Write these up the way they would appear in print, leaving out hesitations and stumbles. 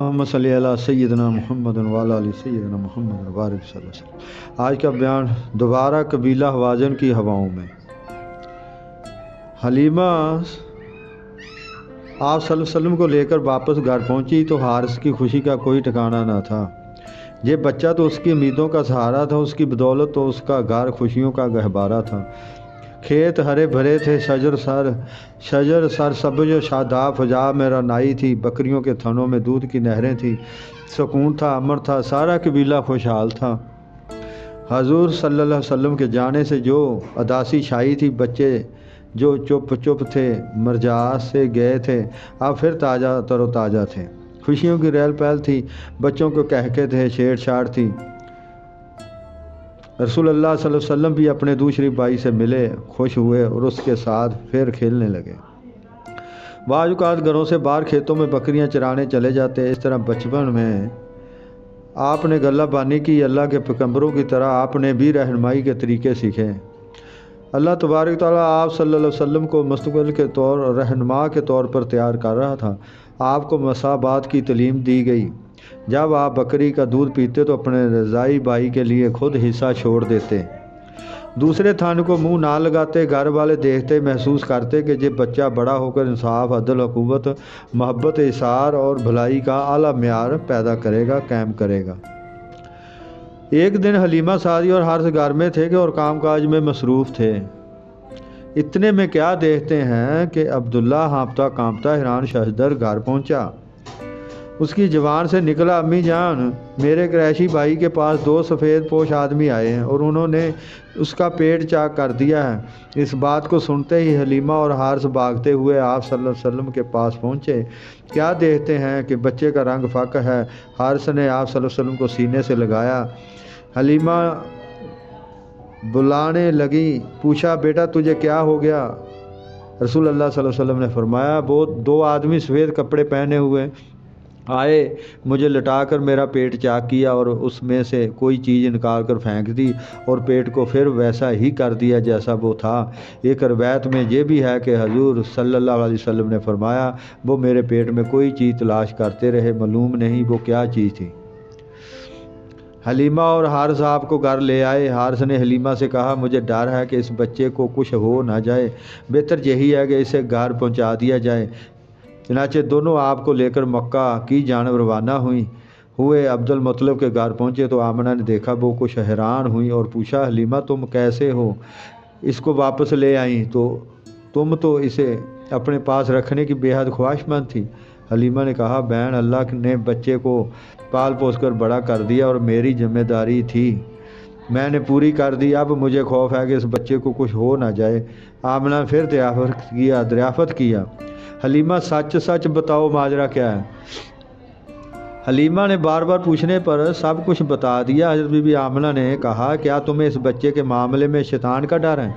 محمد صلی اللہ سیدنا محمد وعلی آل سیدنا محمد وبارک صلی اللہ علیہ وسلم۔ آج کا بیان دوبارہ قبیلہ حوازن کی ہواؤں میں۔ حلیمہ آپ صلی اللہ علیہ وسلم کو لے کر واپس گھر پہنچی تو حارث کی خوشی کا کوئی ٹھکانہ نہ تھا۔ یہ بچہ تو اس کی امیدوں کا سہارا تھا، اس کی بدولت تو اس کا گھر خوشیوں کا گہوارہ تھا۔ کھیت ہرے بھرے تھے، شجر سر سبز و شاداب فضا میں رعنائی تھی، بکریوں کے تھنوں میں دودھ کی نہریں تھیں، سکون تھا، امن تھا، سارا قبیلہ خوشحال تھا۔ حضور صلی اللہ علیہ وسلم کے جانے سے جو اداسی چھائی تھی، بچے جو چپ تھے مرجعات سے گئے تھے، اب پھر تر و تازہ تھے۔ خوشیوں کی ریل پہل تھی، بچوں کو کہکے تھے، چھیڑ چھاڑ تھی۔ رسول اللہ صلی اللہ علیہ وسلم بھی اپنے دوسری بھائی سے ملے، خوش ہوئے اور اس کے ساتھ پھر کھیلنے لگے۔ بعض اوقات گھروں سے باہر کھیتوں میں بکریاں چرانے چلے جاتے۔ اس طرح بچپن میں آپ نے غلہ بانی کی، اللہ کے پیغمبروں کی طرح آپ نے بھی رہنمائی کے طریقے سیکھے۔ اللہ تبارک تعالیٰ آپ صلی اللہ علیہ وسلم کو مستقبل کے طور رہنما کے طور پر تیار کر رہا تھا۔ آپ کو مسابات کی تعلیم دی گئی۔ جب آپ بکری کا دودھ پیتے تو اپنے رضائی بھائی کے لیے خود حصہ چھوڑ دیتے، دوسرے تھن کو منہ نہ لگاتے۔ گھر والے دیکھتے محسوس کرتے کہ یہ بچہ بڑا ہو کر انصاف، عدل، اخوت، محبت، احسان اور بھلائی کا اعلیٰ معیار پیدا کرے گا، قائم کرے گا۔ ایک دن حلیمہ سعدی اور حارث گھر میں تھے اور کام کاج میں مصروف تھے۔ اتنے میں کیا دیکھتے ہیں کہ عبداللہ ہانپتا کانپتا حیران ششدر گھر پہنچا۔ اس کی زبان سے نکلا، امی جان، میرے قریشی بھائی کے پاس 2 سفید پوش آدمی آئے ہیں اور انہوں نے اس کا پیٹ چاک کر دیا ہے۔ اس بات کو سنتے ہی حلیمہ اور حارث بھاگتے ہوئے آپ صلی اللہ علیہ وسلم کے پاس پہنچے۔ کیا دیکھتے ہیں کہ بچے کا رنگ فق ہے۔ حارث نے آپ صلی اللہ علیہ وسلم کو سینے سے لگایا۔ حلیمہ بلانے لگی، پوچھا، بیٹا تجھے کیا ہو گیا؟ رسول اللہ صلی اللہ علیہ وسلم نے فرمایا، وہ 2 آدمی سفید کپڑے پہنے ہوئے آئے، مجھے لٹا کر میرا پیٹ چاک کیا اور اس میں سے کوئی چیز نکال کر پھینک دی اور پیٹ کو پھر ویسا ہی کر دیا جیسا وہ تھا۔ ایک روایت میں یہ بھی ہے کہ حضور صلی اللہ علیہ وسلم نے فرمایا، وہ میرے پیٹ میں کوئی چیز تلاش کرتے رہے، معلوم نہیں وہ کیا چیز تھی۔ حلیمہ اور حارث آپ کو گھر لے آئے۔ حارث نے حلیمہ سے کہا، مجھے ڈر ہے کہ اس بچے کو کچھ ہو نہ جائے، بہتر یہی ہے کہ اسے گھر پہنچا دیا جائے۔ چنانچہ دونوں آپ کو لے کر مکہ کی جانب روانہ ہوئے۔ عبد المطلب کے گھر پہنچے تو آمنہ نے دیکھا، وہ کچھ حیران ہوئی اور پوچھا، حلیمہ تم کیسے ہو؟ اس کو واپس لے آئیں تو تم تو اسے اپنے پاس رکھنے کی بے حد خواہش مند تھی۔ حلیمہ نے کہا، بہن، اللہ نے بچے کو پال پوس کر بڑا کر دیا اور میری ذمہ داری تھی، میں نے پوری کر دی۔ اب مجھے خوف ہے کہ اس بچے کو کچھ ہو نہ جائے۔ آمنہ نے پھر دریافت کیا، حلیمہ سچ بتاؤ، ماجرا کیا ہے؟ حلیمہ نے بار بار پوچھنے پر سب کچھ بتا دیا۔ حضرت بی بی آمنہ نے کہا، کیا تمہیں اس بچے کے معاملے میں شیطان کا ڈر ہے؟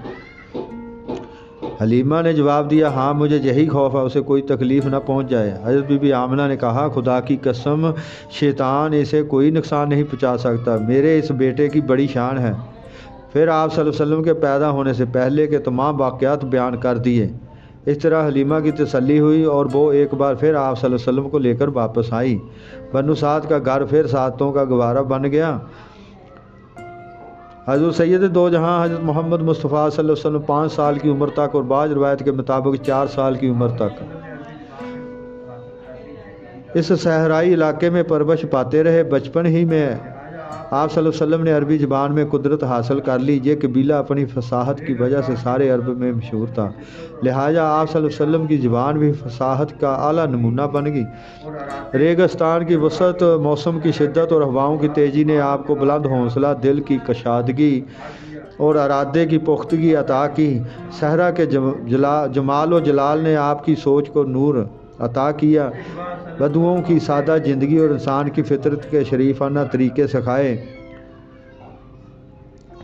حلیمہ نے جواب دیا، ہاں، مجھے یہی خوف ہے اسے کوئی تکلیف نہ پہنچ جائے۔ حضرت بی بی آمنہ نے کہا، خدا کی قسم، شیطان اسے کوئی نقصان نہیں پہنچا سکتا، میرے اس بیٹے کی بڑی شان ہے۔ پھر آپ صلی اللہ علیہ وسلم کے پیدا ہونے سے پہلے کے تمام واقعات بیان کر دیے۔ اس طرح حلیمہ کی تسلی ہوئی اور وہ ایک بار پھر آپ صلی اللہ علیہ وسلم کو لے کر واپس آئی۔ بنو سعد کا گھر پھر سعادتوں کا گہوارہ بن گیا۔ حضور سید دو جہاں حضرت محمد مصطفیٰ صلی اللہ علیہ وسلم 5 سال کی عمر تک اور بعض روایت کے مطابق 4 سال کی عمر تک اس صحرائی علاقے میں پرورش پاتے رہے۔ بچپن ہی میں آپ صلی اللہ علیہ وسلم نے عربی زبان میں قدرت حاصل کر لی۔ یہ قبیلہ اپنی فصاحت کی وجہ سے سارے عرب میں مشہور تھا، لہٰذا آپ صلی اللہ علیہ وسلم کی زبان بھی فصاحت کا اعلیٰ نمونہ بن گئی۔ ریگستان کی وسعت، موسم کی شدت اور ہواؤں کی تیزی نے آپ کو بلند حوصلہ، دل کی کشادگی اور ارادے کی پختگی عطا کی۔ صحرا کے جمال و جلال نے آپ کی سوچ کو نور عطا کیا، بدوؤں کی سادہ زندگی اور انسان کی فطرت کے شریفانہ طریقے سکھائے۔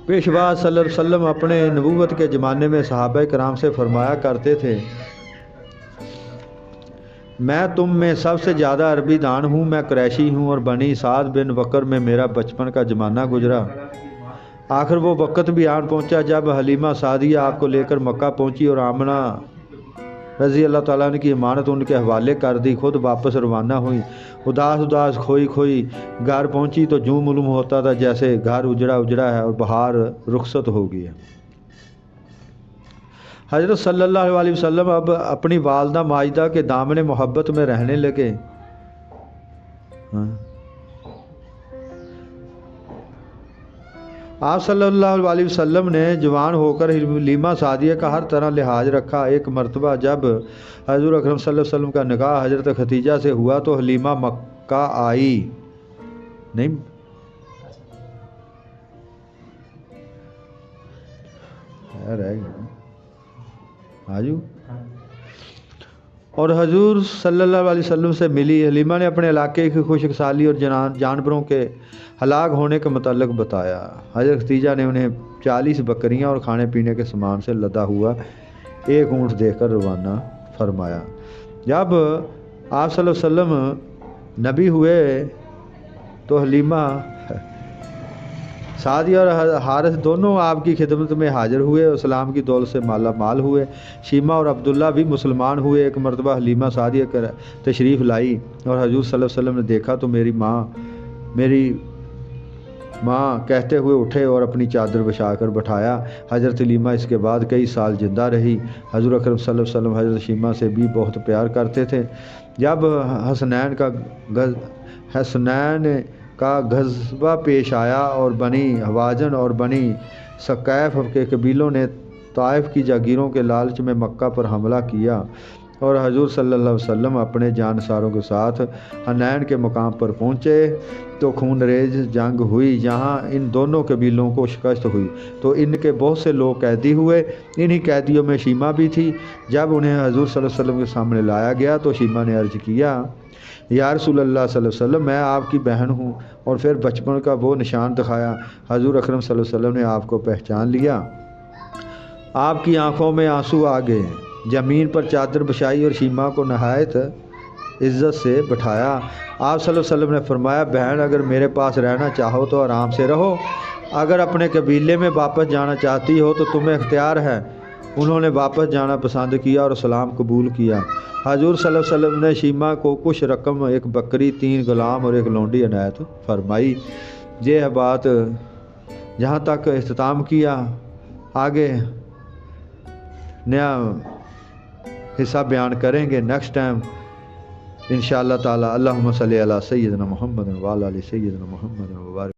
پیشوا صلی اللہ علیہ وسلم اپنے نبوت کے زمانے میں صحابہ کرام سے فرمایا کرتے تھے، میں تم میں سب سے زیادہ عربی دان ہوں، میں قریشی ہوں اور بنی سعد بن وقر میں میرا بچپن کا زمانہ گزرا۔ آخر وہ وقت بھی آن پہنچا جب حلیمہ سعدیہ آپ کو لے کر مکہ پہنچی اور آمنہ رضی اللہ تعالیٰ عنہ کی امانت ان کے حوالے کر دی، خود واپس روانہ ہوئی۔ اداس کھوئی گھر پہنچی تو یوں معلوم ہوتا تھا جیسے گھر اجڑا ہے اور بہار رخصت ہو گئی ہے۔ حضرت صلی اللہ علیہ وسلم اب اپنی والدہ ماجدہ کے دامن محبت میں رہنے لگے۔ آپ صلی اللہ علیہ وسلم نے جوان ہو کر حلیمہ سعدیہ کا ہر طرح لحاظ رکھا۔ ایک مرتبہ جب حضور اکرم صلی اللہ علیہ وسلم کا نکاح حضرت ختیجہ سے ہوا تو حلیمہ مکہ آئی نہیں اور حضور صلی اللہ علیہ وسلم سے ملی۔ حلیمہ نے اپنے علاقے کی خشک سالی اور جانوروں کے ہلاک ہونے کے متعلق بتایا۔ حضرت ختیجہ نے انہیں 40 بکریاں اور کھانے پینے کے سامان سے لدا ہوا ایک اونٹ دے کر روانہ فرمایا۔ جب آپ صلی اللہ علیہ وسلم نبی ہوئے تو حلیمہ سعدیہ اور حارث دونوں آپ کی خدمت میں حاضر ہوئے اور اسلام کی دولت سے مالا مال ہوئے۔ شیمہ اور عبداللہ بھی مسلمان ہوئے۔ ایک مرتبہ حلیمہ سعدیہ تشریف لائی اور حضور صلی اللہ علیہ وسلم نے دیکھا تو میری ماں کہتے ہوئے اٹھے اور اپنی چادر بچھا کر بٹھایا۔ حضرت حلیمہ اس کے بعد کئی سال زندہ رہی۔ حضور اکرم صلی اللہ علیہ وسلم حضرت شیمہ سے بھی بہت پیار کرتے تھے۔ جب حسنین کا غزوہ پیش آیا اور بنی حوازن اور بنی ثقیف کے قبیلوں نے طائف کی جاگیروں کے لالچ میں مکہ پر حملہ کیا اور حضور صلی اللہ علیہ وسلم اپنے جانساروں کے ساتھ حنین کے مقام پر پہنچے تو خون ریز جنگ ہوئی جہاں ان دونوں قبیلوں کو شکست ہوئی تو ان کے بہت سے لوگ قیدی ہوئے۔ انہی قیدیوں میں شیمہ بھی تھی۔ جب انہیں حضور صلی اللہ علیہ وسلم کے سامنے لایا گیا تو شیمہ نے عرض کیا، یا رسول اللہ صلی اللہ علیہ وسلم میں آپ کی بہن ہوں، اور پھر بچپن کا وہ نشان دکھایا۔ حضور اکرم صلی اللہ علیہ وسلم نے آپ کو پہچان لیا۔ آپ کی آنکھوں میں آنسو آ گئے۔ زمین پر چادر بچھائی اور شیمہ کو نہایت عزت سے بٹھایا۔ آپ صلی اللہ علیہ وسلم نے فرمایا، بہن اگر میرے پاس رہنا چاہو تو آرام سے رہو، اگر اپنے قبیلے میں واپس جانا چاہتی ہو تو تمہیں اختیار ہے۔ انہوں نے واپس جانا پسند کیا اور اسلام قبول کیا۔ حضور صلی اللہ علیہ وسلم نے شیمہ کو کچھ رقم، ایک بکری، 3 غلام اور ایک لونڈی عنایت فرمائی۔ یہ بات جہاں تک اختتام کیا، آگے نیا حصہ بیان کریں گے نیکسٹ ٹائم انشاءاللہ تعالی۔ اللہم صلی علی سیدنا محمد و علی آل سیدنا محمد و بارک